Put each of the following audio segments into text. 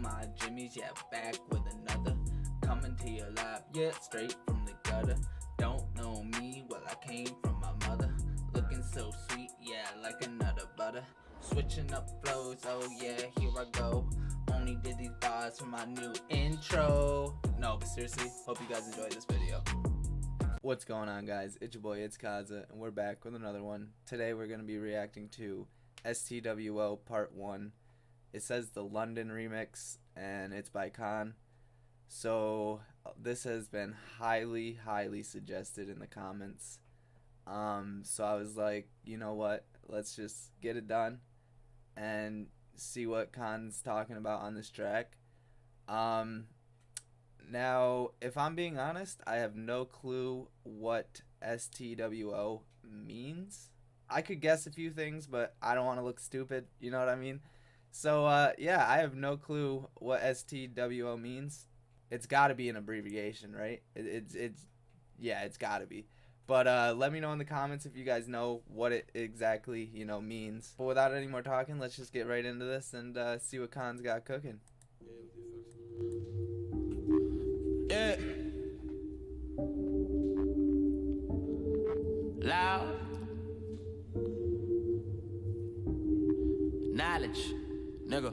my jimmies, yeah, back with another. Coming to your lap, yeah, straight from the gutter. Don't know me, well I came from my mother. Looking so sweet, yeah, like another butter. Switching up flows, oh yeah, here I go. Only did these bars for my new intro. No, but seriously, hope you guys enjoy this video. What's going on, guys? It's your boy, it's K.A.A.N, and we're back with another one. Today we're going to be reacting to Stwo Part 1. It says the London remix, and it's by K.A.A.N. So this has been highly suggested in the comments. So I was like, you know what? Let's just get it done and see what K.A.A.N's talking about on this track. Now, if I'm being honest, I have no clue what Stwo means. I could guess a few things, but I don't want to look stupid, you know what I mean? So, yeah, I have no clue what Stwo means. It's got to be an abbreviation, right? Yeah, it's got to be. But let me know in the comments if you guys know what it exactly, means. But without any more talking, let's just get right into this and see what K.A.A.N's got cooking. Yeah. Loud. Knowledge. Nigga.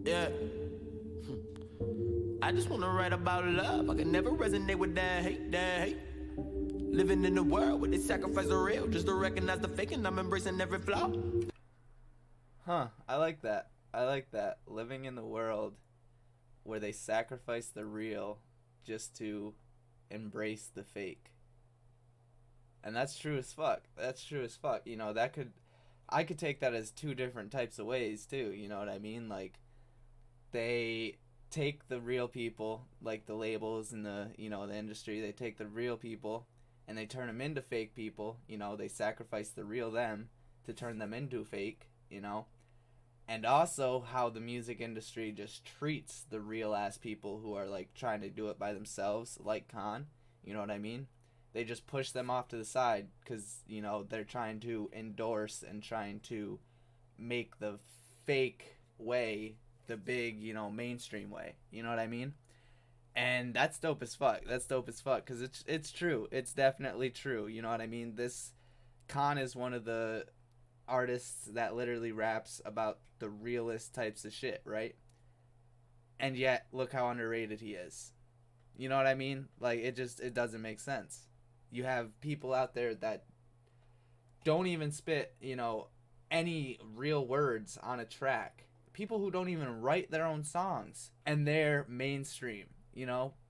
Yeah. I just wanna write about love. I can never resonate with that hate. Living in the world where they sacrifice the real just to recognize the fake, and I'm embracing every flaw. Huh, I like that. Living in the world where they sacrifice the real just to embrace the fake. And that's true as fuck. I could take that as two different types of ways too, you know what I mean? Like, they take the real people, like the labels and the industry, they take the real people and they turn them into fake people, they sacrifice the real them to turn them into fake, And also how the music industry just treats the real ass people who are like trying to do it by themselves, like K.A.A.N, you know what I mean? They just push them off to the side because, they're trying to endorse and trying to make the fake way the big, mainstream way, you know what I mean? And that's dope as fuck. Because it's true. It's definitely true, you know what I mean? This K.A.A.N is one of the artists that literally raps about the realest types of shit, right? And yet look how underrated he is. You know what I mean? Like, it doesn't make sense. You have people out there that don't even spit, any real words on a track. People who don't even write their own songs, and they're mainstream,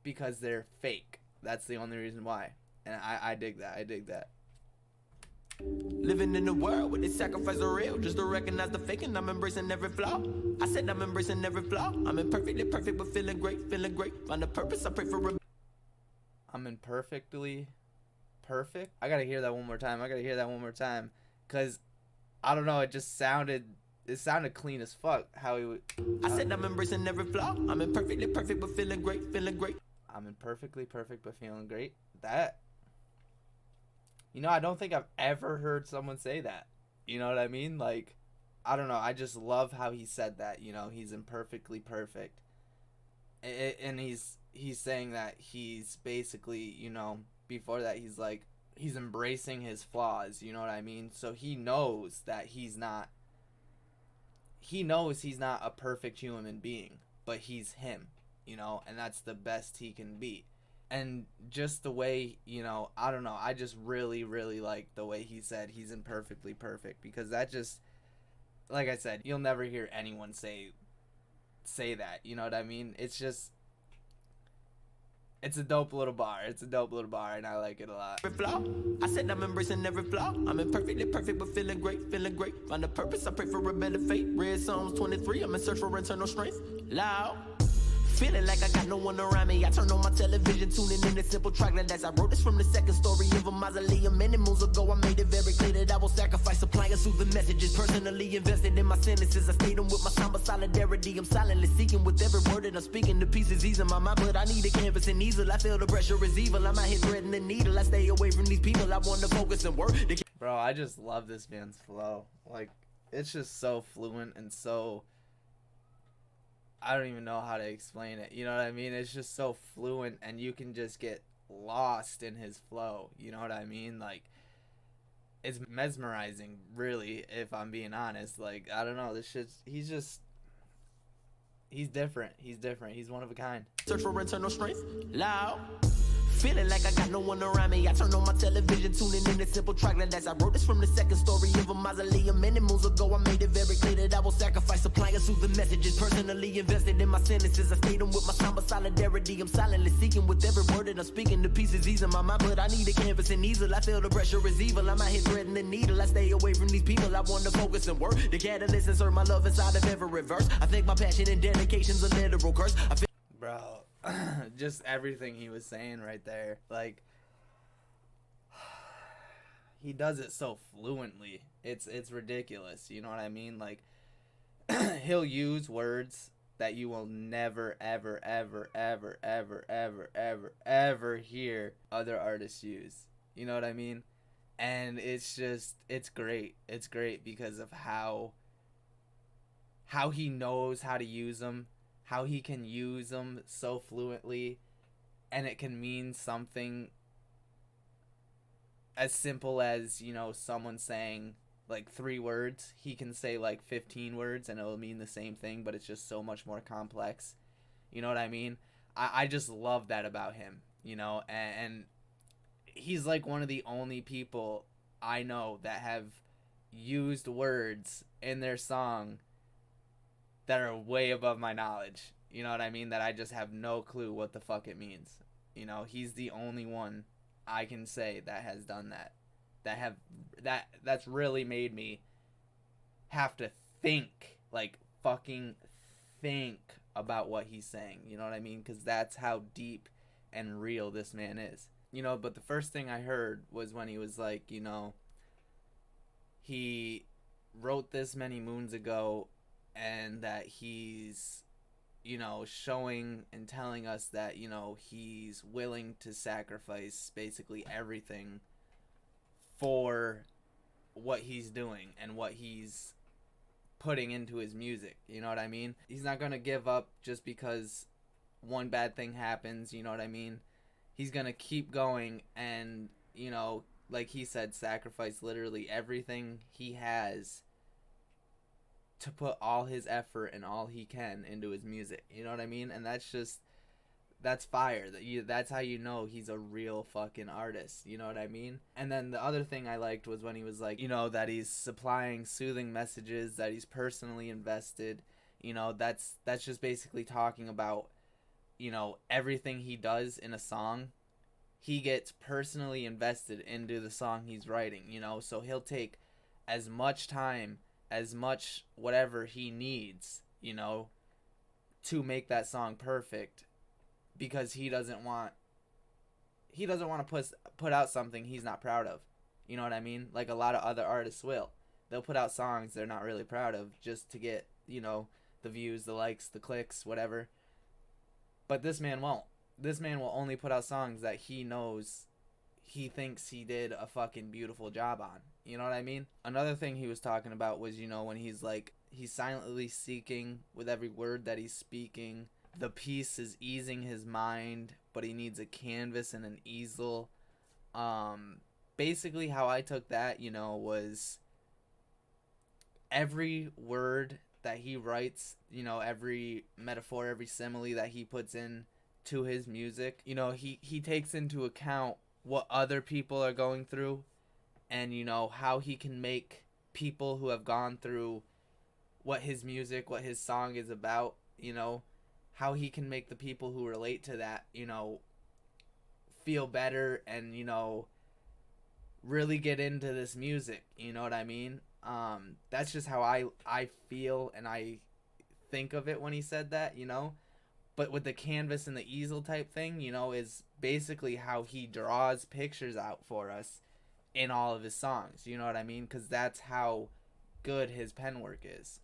because they're fake. That's the only reason why. And I dig that. Living in the world where they sacrifice the real just to recognize the fake, and I'm embracing every flaw. I said I'm embracing every flaw. I'm imperfectly perfect, but feeling great. Find a purpose, I pray for I'm imperfectly perfect? I gotta hear that one more time. Because, I don't know, it sounded clean as fuck how he would. I said I'm embracing every flaw. I'm imperfectly perfect, but feeling great. I'm imperfectly perfect, but feeling great. That. I don't think I've ever heard someone say that. You know what I mean? Like, I don't know. I just love how he said that. He's imperfectly perfect. And he's saying that he's basically, before that he's like, he's embracing his flaws. You know what I mean? So he knows that he's not a perfect human being, but he's him, and that's the best he can be. And just the way, I don't know, I just really like the way he said he's imperfectly perfect, because that just, like I said, you'll never hear anyone say that, you know what I mean? It's a dope little bar, and I like it a lot. I said I'm embracing every flaw. I'm imperfectly perfect, but feeling great. Find a purpose, I pray for a better fate. Read Psalms 23, I'm in search for internal strength. Loud. Feeling like I got no one around me. I turned on my television, tuning in a simple track like that. I wrote this from the second story of a mausoleum. Many moons ago, I made it very clear that I will sacrifice supplying soothing messages. Personally invested in my sentences. I stayed them with my somber solidarity. I'm silently seeking with every word that I'm speaking. The pieces easing my mind, but I need a canvas and easel. I feel the pressure is evil. I'm out here threading the needle. I stay away from these people. I want to focus and work. Bro, I just love this man's flow. Like, it's just so fluent and so, I don't even know how to explain it. You know what I mean? It's just so fluent, and you can just get lost in his flow. You know what I mean? Like, it's mesmerizing, really, if I'm being honest. Like, I don't know. This shit's, he's different. He's different. He's one of a kind. Search for internal strength. Loud. Feeling like I got no one around me. I turned on my television, tuning in a simple track like that. I wrote this from the second story of a mausoleum. Many moons ago, I made it very clear that I will sacrifice supplying soothing messages. Personally invested in my sentences. I stayed them with my somber solidarity. I'm silently seeking with every word that I'm speaking. The pieces easing my mind, but I need a canvas and easel. I feel the pressure is evil. I'm out here threading the needle. I stay away from these people. I want to focus and work. The catalyst insert my love inside of every verse. I think my passion and dedication's a literal curse. Bro, just everything he was saying right there. Like, he does it so fluently. It's ridiculous. You know what I mean? Like, he'll use words that you will never, ever, ever, ever, ever, ever, ever, ever hear other artists use. You know what I mean? And it's just, it's great. It's great because of how he knows how to use them, how he can use them so fluently, and it can mean something as simple as, you know, someone saying like 3 words. He can say like 15 words and it'll mean the same thing, but it's just so much more complex. You know what I mean? I just love that about him, you know, and he's like one of the only people I know that have used words in their song that are way above my knowledge. You know what I mean? That I just have no clue what the fuck it means. You know, he's the only one I can say that has done that. That's really made me have to think, like fucking think about what he's saying. You know what I mean? Because that's how deep and real this man is. You know, but the first thing I heard was when he was like, you know, he wrote this many moons ago, and that he's, you know, showing and telling us that, you know, he's willing to sacrifice basically everything for what he's doing and what he's putting into his music. You know what I mean? He's not going to give up just because one bad thing happens. You know what I mean? He's going to keep going and, you know, like he said, sacrifice literally everything he has to put all his effort and all he can into his music. You know what I mean? And that's fire. That's how you know he's a real fucking artist. You know what I mean? And then the other thing I liked was when he was like, you know, that he's supplying soothing messages, that he's personally invested. You know, that's just basically talking about, you know, everything he does in a song, he gets personally invested into the song he's writing, you know? So he'll take as much time, as much whatever he needs, you know, to make that song perfect, because he doesn't want to put out something he's not proud of. You know what I mean? Like a lot of other artists will. They'll put out songs they're not really proud of just to get, you know, the views, the likes, the clicks, whatever. But this man won't. This man will only put out songs that he knows he thinks he did a fucking beautiful job on. You know what I mean? Another thing he was talking about was, you know, when he's like, he's silently seeking with every word that he's speaking. The piece is easing his mind, but he needs a canvas and an easel. Basically how I took that, you know, was every word that he writes, you know, every metaphor, every simile that he puts in to his music, you know, he takes into account what other people are going through, and, you know, how he can make people who have gone through what his music, what his song is about, you know, how he can make the people who relate to that, you know, feel better and, you know, really get into this music. You know what I mean? That's just how I feel and I think of it when he said that, you know. But with the canvas and the easel type thing, you know, is basically how he draws pictures out for us in all of his songs. You know what I mean? Because that's how good his pen work is.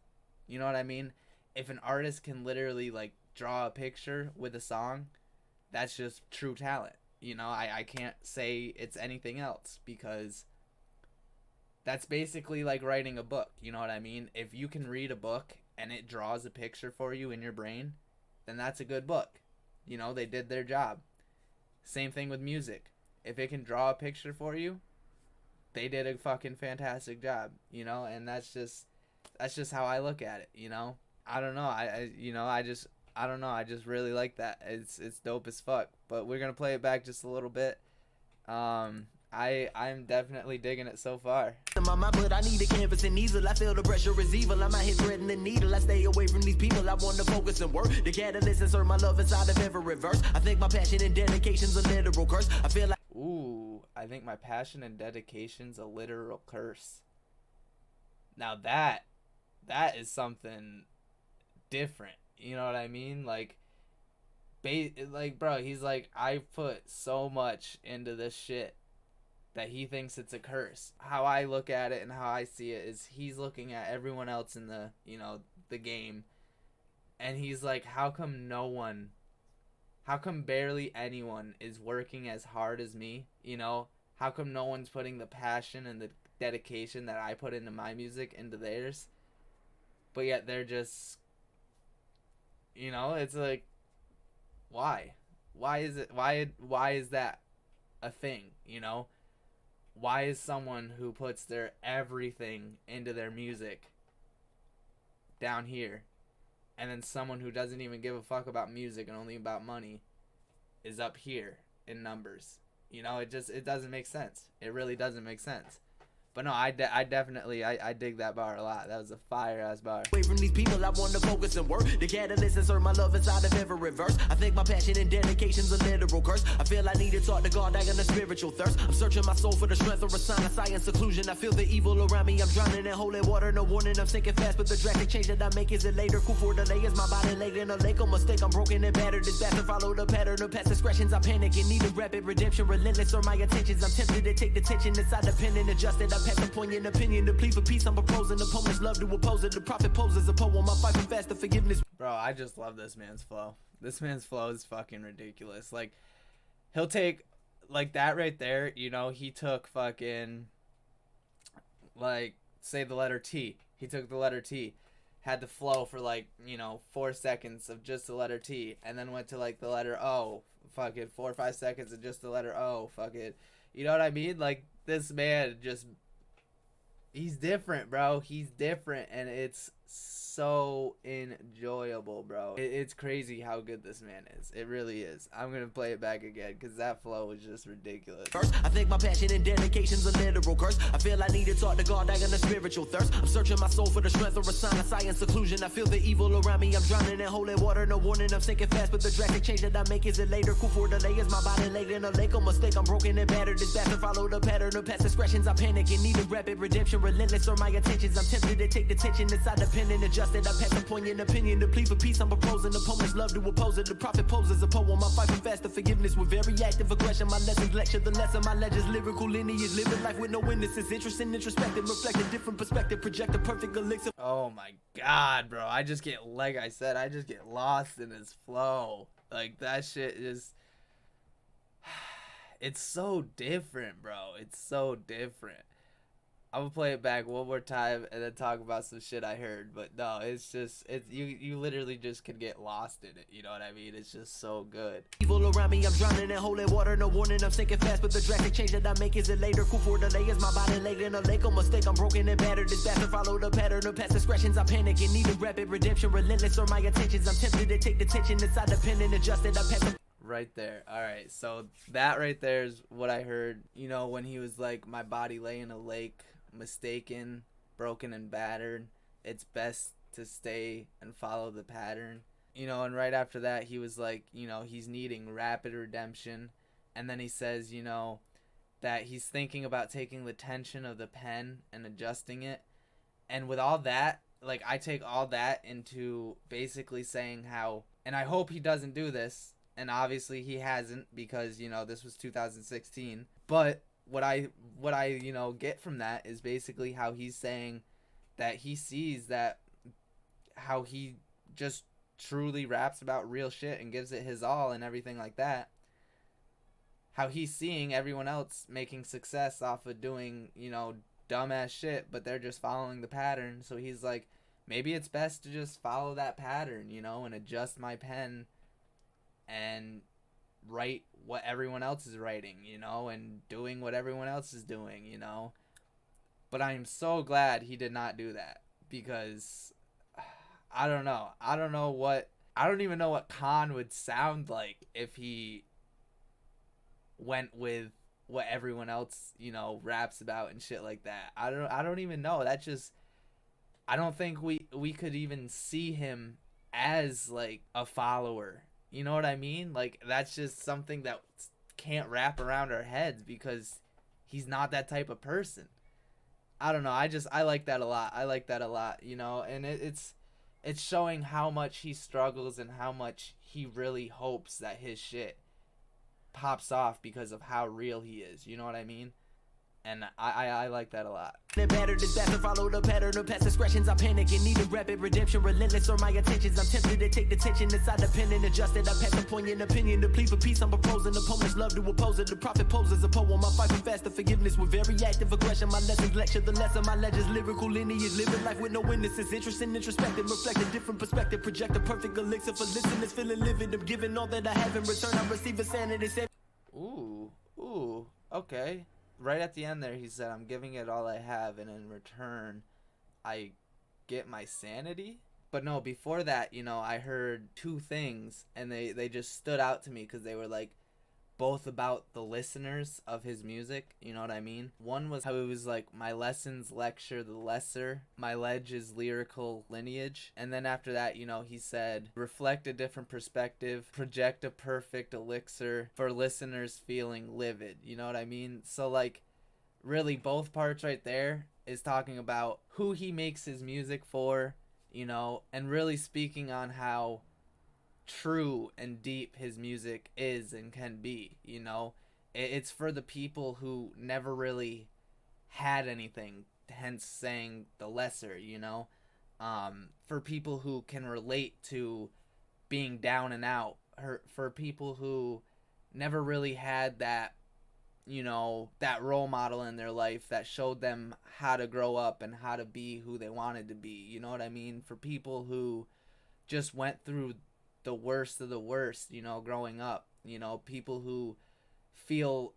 You know what I mean? If an artist can literally, like, draw a picture with a song, that's just true talent. You know, I can't say it's anything else, because That's basically like writing a book. You know what I mean? If you can read a book and it draws a picture for you in your brain, then that's a good book. You know, they did their job. Same thing with music. If it can draw a picture for you, they did a fucking fantastic job, you know, and that's just how I look at it, you know. I don't know. I don't know. I just really like that. It's dope as fuck. But we're gonna play it back just a little bit. I'm definitely digging it so far. But I need a canvas and easel. I feel the pressure is evil. I'm out here threading the needle. I stay away from these people. I want to focus and work. The catalyst insert my love inside of every verse. I think my passion and dedication's a literal curse. I feel like Ooh, I think my passion and dedication's a literal curse. Now that is something different. You know what I mean? Like, bro, he's like, I put so much into this shit that he thinks it's a curse. How I look at it and how I see it is he's looking at everyone else in the, you know, the game, and he's like, how come barely anyone is working as hard as me? You know, how come no one's putting the passion and the dedication that I put into my music into theirs? But yet they're just, you know, it's like, why? Why is it? Why is that a thing? You know, why is someone who puts their everything into their music down here, and then someone who doesn't even give a fuck about music and only about money is up here in numbers? You know, it doesn't make sense. It really doesn't make sense. But no, I definitely dig that bar a lot. That was a fire ass bar. away from these people, I want to focus and work. The catalyst insert my love inside of every verse. I think my passion and dedication's a literal curse. I feel I need to talk to God, I got a spiritual thirst. I'm searching my soul for the strength or a sign of science seclusion. I feel the evil around me, I'm drowning in holy water. No warning, I'm sinking fast, but the drastic change that I make, is it later? Cool for delay, is my body laid in a lake? A mistake, I'm broken and battered. This bastard follow the pattern of past discretions. I panic and need a rapid redemption. Relentless are my intentions. I'm tempted to take the tension inside the pen and adjust it. I pass a poignant opinion to plead for peace. I'm proposing opponents love to oppose it. The prophet poses a poem. I'm fighting fast to forgiveness. Bro, I just love this man's flow. This man's flow is fucking ridiculous. Like, he'll take, like, that right there, you know, he took fucking, like, say the letter T. He took the letter T, had the flow for, like, you know, 4 seconds of just the letter T, and then went to, like, the letter O. Fucking 4 or 5 seconds of just the letter O. Fucking, you know what I mean? Like, this man just, he's different, bro. He's different, and it's so enjoyable, bro. It's crazy how good this man is. It really is. I'm gonna play it back again because that flow is just ridiculous. First, I think my passion and dedication's a literal curse. I feel I need to talk to God, I got a spiritual thirst. I'm searching my soul for the strength or a sign of science seclusion. I feel the evil around me, I'm drowning in holy water. No warning, I'm sinking fast, but the drastic change that I make, is it later? Cool for delay, is my body laid in a lake? A mistake, I'm broken and battered. This bastard follow the pattern of past discretions. I panic and need a rapid redemption. Relentless are my intentions. I'm tempted to take the tension inside the pen and adjust it. I pass a poignant opinion to plead for peace. I'm proposing opponents love to oppose it. The prophet poses a poem. I'm fighting fast to forgiveness with very active aggression. My lessons lecture the lesson. My legends lyrical lineage. Living life with no witnesses. Interesting, introspective, reflect a different perspective. Project a perfect elixir. Oh my god, bro. I just get, like I said, I just get lost in his flow. Like, that shit is, it's so different, bro. It's so different. I'm gonna play it back one more time and then talk about some shit I heard. But no, it's just, it's, you literally just can get lost in it. You know what I mean? It's just so good. Evil around me, I'm drowning in holy water. No warning, I'm sinking fast, but the drastic change that I make, is it later? Cool for delay, is my body laid in a lake? A mistake, I'm broken and battered. This bastard follow the pattern of past discretions. I panic and need a rapid redemption. Relentless are my intentions. I'm tempted to take the tension inside the pen and adjust it. I pass a Right there. All right. So that right there is what I heard. You know, when he was like, my body lay in a lake, mistaken, broken and battered, it's best to stay and follow the pattern. You know, and right after that he was like, you know, he's needing rapid redemption. And then he says, you know, that he's thinking about taking the tension of the pen and adjusting it. And with all that, like, I take all that into basically saying how, and I hope he doesn't do this, and obviously he hasn't, because, you know, this was 2016, but what I you know, get from that is basically how he's saying that he sees that, how he just truly raps about real shit and gives it his all and everything like that. How he's seeing everyone else making success off of doing, you know, dumbass shit, but they're just following the pattern. So he's like, maybe it's best to just follow that pattern, you know, and adjust my pen and write what everyone else is writing, you know, and doing what everyone else is doing, you know. But I'm so glad he did not do that, because I don't know. I don't even know what K.A.A.N would sound like if he went with what everyone else, you know, raps about and shit like that. I don't even know. That just, I don't think we could even see him as like a follower. You know what I mean? Like, that's just something that can't wrap around our heads, because he's not that type of person. I don't know. I like that a lot. I like that a lot, you know, and it's showing how much he struggles and how much he really hopes that his shit pops off because of how real he is. You know what I mean? And I like that a lot. The better disaster, follow the pattern of past discretions. I panic and need a rapid redemption, relentless are my intentions. I'm tempted to take the tension inside the pen and adjust it. I pass a poignant opinion to plead for peace. I'm proposing opponents love to oppose it. The prophet poses a poem. I fight for faster forgiveness with very active aggression. My lessons lecture the lesson. My legends lyrical lineage, living life with no witnesses. Interesting, introspective, reflect a different perspective. Project a perfect elixir for listeners, feeling livid. I'm giving all that I have in return. I receive a sanity. Ooh, okay. Right at the end there, he said, I'm giving it all I have, and in return, I get my sanity? But no, before that, you know, I heard two things, and they just stood out to me, because they were, like, both about the listeners of his music, you know what I mean? One was how it was like, my lessons lecture the lesser, my ledge is lyrical lineage. And then after that, you know, he said, reflect a different perspective, project a perfect elixir for listeners feeling livid, you know what I mean? So, like, really both parts right there is talking about who he makes his music for, you know, and really speaking on how true and deep his music is and can be, you know. It's for the people who never really had anything, hence saying the lesser, you know. For people who can relate to being down and out, for people who never really had that, you know, that role model in their life that showed them how to grow up and how to be who they wanted to be, you know what I mean? For people who just went through the worst of the worst, you know, growing up, you know, people who feel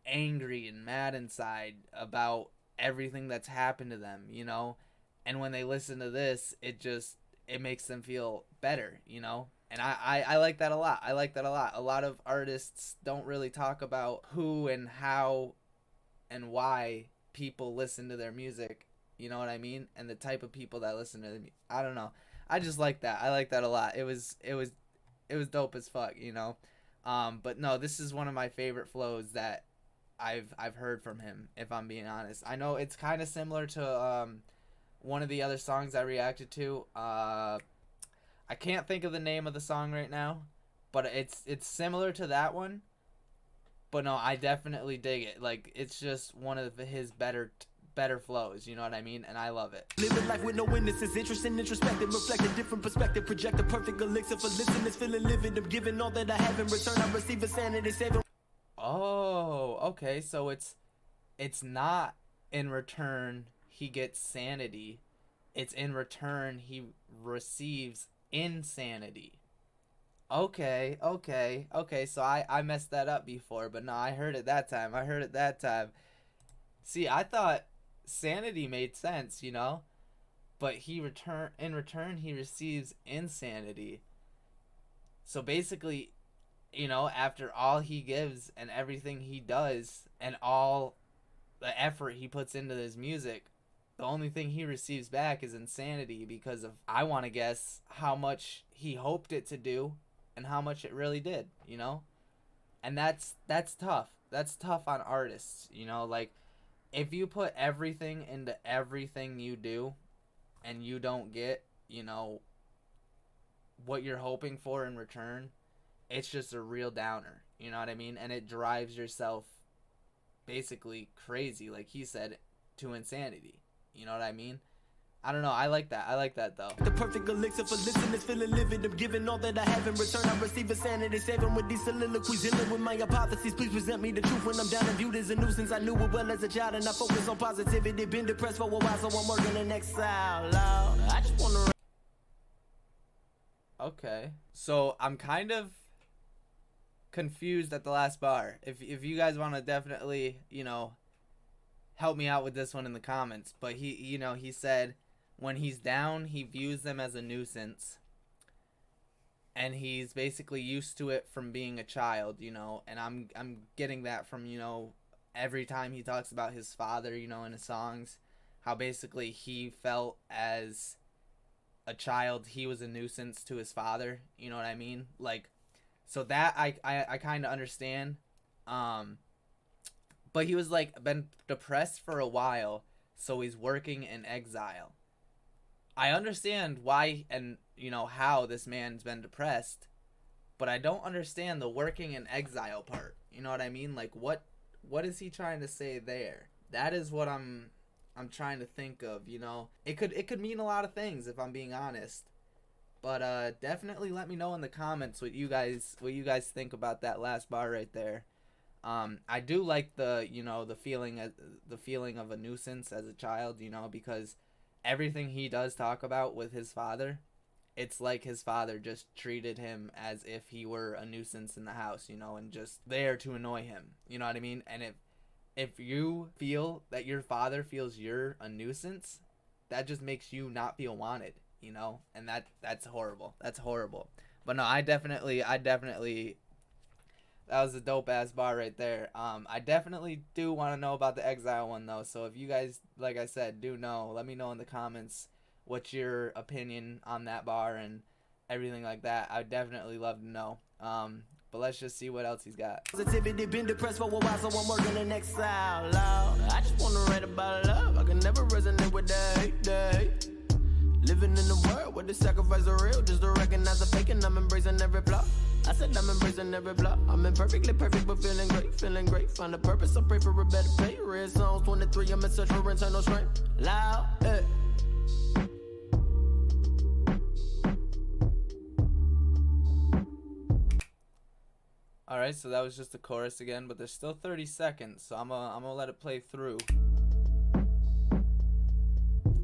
angry and mad inside about everything that's happened to them, you know, and when they listen to this, it makes them feel better, you know. And I like that a lot. I like that a lot. A lot of artists don't really talk about who and how and why people listen to their music, you know what I mean, and the type of people that listen to them. I don't know, I just like that. I like that a lot. It was dope as fuck, you know. But no, this is one of my favorite flows that I've heard from him, if I'm being honest. I know it's kind of similar to one of the other songs I reacted to. I can't think of the name of the song right now, but it's similar to that one. But no, I definitely dig it. Like, it's just one of his better flows, you know what I mean? And I love it. Living life with no witnesses, interesting, introspective, reflect a different perspective, project a perfect elixir for listeners, feeling livid. I'm giving all that I have in return. I receive a sanity, saving. Oh, okay. So it's not in return he gets sanity. It's in return he receives insanity. Okay. So I messed that up before, but no, I heard it that time. See, I thought sanity made sense, you know, but in return he receives insanity. So basically, you know, after all he gives and everything he does and all the effort he puts into his music, the only thing he receives back is insanity, because of, I want to guess, how much he hoped it to do and how much it really did, you know. And that's tough. That's tough on artists, you know. Like, if you put everything into everything you do and you don't get, you know, what you're hoping for in return, it's just a real downer, you know what I mean? And it drives yourself basically crazy, like he said, to insanity, you know what I mean? I don't know. I like that. I like that though. The perfect elixir for listeners, feeling livid. I'm giving all that I have in return. I receive a sanity, saving with these soliloquies, dealing with my hypotheses. Please present me the truth when I'm down and viewed as a nuisance. I knew it well as a child, and I focus on positivity. Been depressed for a while, so I'm working in exile. Lord, I just wanna. Okay. So I'm kind of confused at the last bar. If you guys want to definitely, help me out with this one in the comments. But he said when he's down, he views them as a nuisance. And he's basically used to it from being a child, and I'm getting that from, every time he talks about his father, in his songs, how basically he felt as a child he was a nuisance to his father, you know what I mean? Like, so that I kind of understand. But he was like been depressed for a while, so he's working in exile. I understand why and how this man's been depressed, but I don't understand the working in exile part. You know what I mean? Like what is he trying to say there? That is what I'm trying to think of, It could mean a lot of things if I'm being honest. But definitely let me know in the comments what you guys think about that last bar right there. I do like the the feeling of a nuisance as a child, because everything he does talk about with his father, it's like his father just treated him as if he were a nuisance in the house, and just there to annoy him. You know what I mean? And if you feel that your father feels you're a nuisance, that just makes you not feel wanted, and that's horrible. That's horrible. But no, I definitely that was a dope ass bar right there. I definitely do want to know about the exile one though. So if you guys, like I said, do know, let me know in the comments what's your opinion on that bar and everything like that. I'd definitely love to know. But let's just see what else he's got. Positivity, been depressed for a while, so I'm working in exile. Lord, I just wanna write about love. I can never resonate with the hate. Living in a world where the sacrifice are real, just to recognize the fake, and I'm embracing every flaw. I said I'm embracing every flaw. I'm imperfectly perfect, but feeling great, feeling great. Find a purpose, I pray for a better fate. Red Psalms 23, I'm in search for internal strength. Loud, Alright, so that was just the chorus again, but there's still 30 seconds, so I'm gonna let it play through.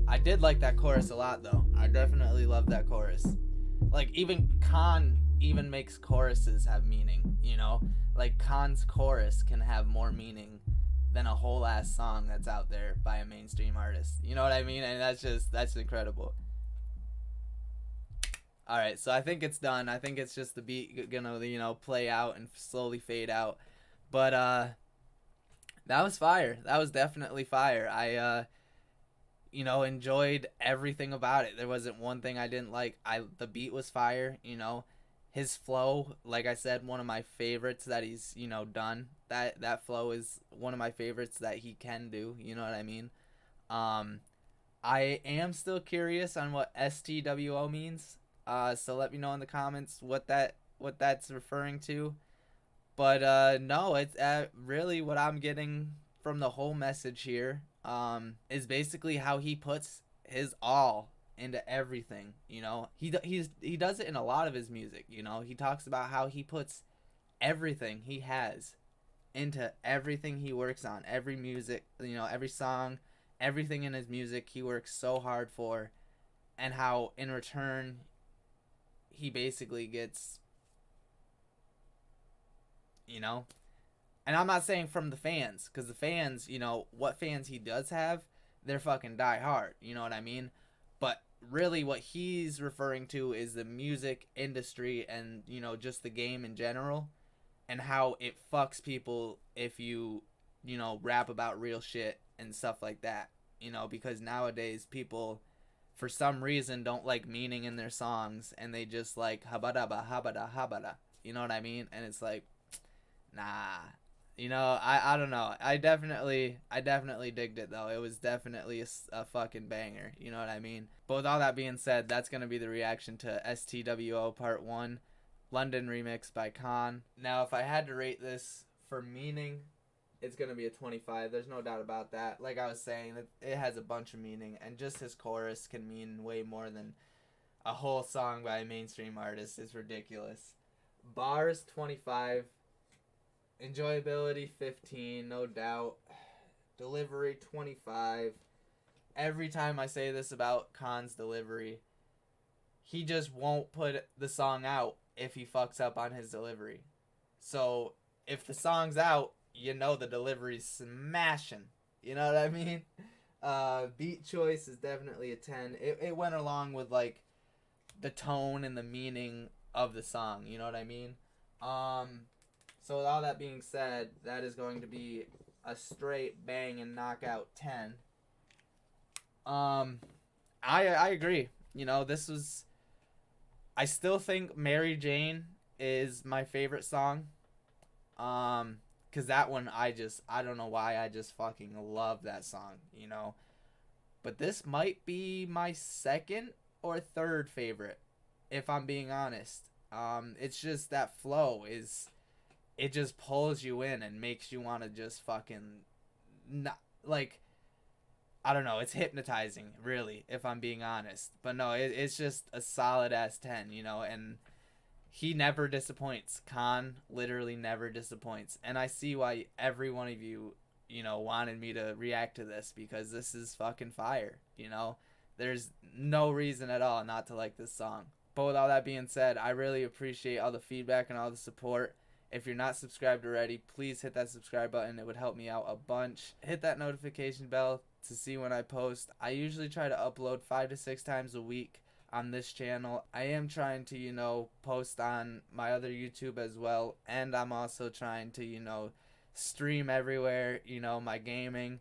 I did like that chorus a lot though. I definitely love that chorus. Like even K.A.A.N even makes choruses have meaning, Like K.A.A.N's chorus can have more meaning than a whole ass song that's out there by a mainstream artist. You know what I mean? And that's incredible. Alright, so I think it's done. I think it's just the beat gonna, play out and slowly fade out. But that was fire. That was definitely fire. I enjoyed everything about it. There wasn't one thing I didn't like. The beat was fire, His flow, like I said, one of my favorites that he's, done. That flow is one of my favorites that he can do, you know what I mean? I am still curious on what STWO means. So let me know in the comments what that's referring to. But no, it's really what I'm getting from the whole message here is basically how he puts his all into everything. He does it in a lot of his music. He talks about how he puts everything he has into everything he works on, every music, every song, everything in his music he works so hard for, and how in return he basically gets, and I'm not saying from the fans, because the fans, what fans he does have, they're fucking die hard, you know what I mean? But really what he's referring to is the music industry and, just the game in general, and how it fucks people if you, rap about real shit and stuff like that, because nowadays people, for some reason, don't like meaning in their songs, and they just like habada habada habada, you know what I mean? And it's like, nah. I don't know. I definitely digged it though. It was definitely a fucking banger. You know what I mean? But with all that being said, that's gonna be the reaction to STWO Part 1, London Remix by K.A.A.N. Now, if I had to rate this for meaning it's going to be a 25. There's no doubt about that. Like I was saying, it has a bunch of meaning, and just his chorus can mean way more than a whole song by a mainstream artist. It's ridiculous. Bars, 25. Enjoyability, 15, no doubt. Delivery, 25. Every time I say this about K.A.A.N's delivery, he just won't put the song out if he fucks up on his delivery. So if the song's out, you know the delivery's smashing. You know what I mean? Beat choice is definitely a 10. It went along with like the tone and the meaning of the song. You know what I mean? So with all that being said, that is going to be a straight bang and knockout 10. I agree. You know, this was. I still think Mary Jane is my favorite song. Cause that one I don't know why, I just fucking love that song, you know. But this might be my second or third favorite, if I'm being honest. It's just that flow it just pulls you in and makes you want to just fucking not, like, I don't know, it's hypnotizing, really, if I'm being honest. But no, it's just a solid ass 10, you know, and he never disappoints. K.A.A.N literally never disappoints. And I see why every one of you, you know, wanted me to react to this, because this is fucking fire, you know? There's no reason at all not to like this song. But with all that being said, I really appreciate all the feedback and all the support. If you're not subscribed already, please hit that subscribe button. It would help me out a bunch. Hit that notification bell to see when I post. I usually try to upload 5 to 6 times a week on this channel. I am trying to, you know, post on my other YouTube as well. And I'm also trying to, you know, stream everywhere, you know, my gaming.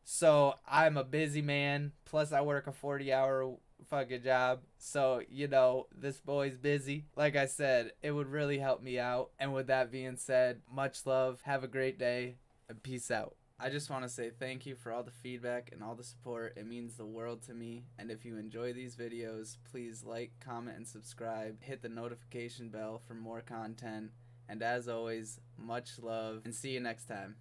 So I'm a busy man. Plus I work a 40-hour fucking job. So, you know, this boy's busy. Like I said, it would really help me out. And with that being said, much love. Have a great day. And peace out. I just want to say thank you for all the feedback and all the support. It means the world to me. And if you enjoy these videos, please like, comment, and subscribe. Hit the notification bell for more content. And as always, much love, and see you next time.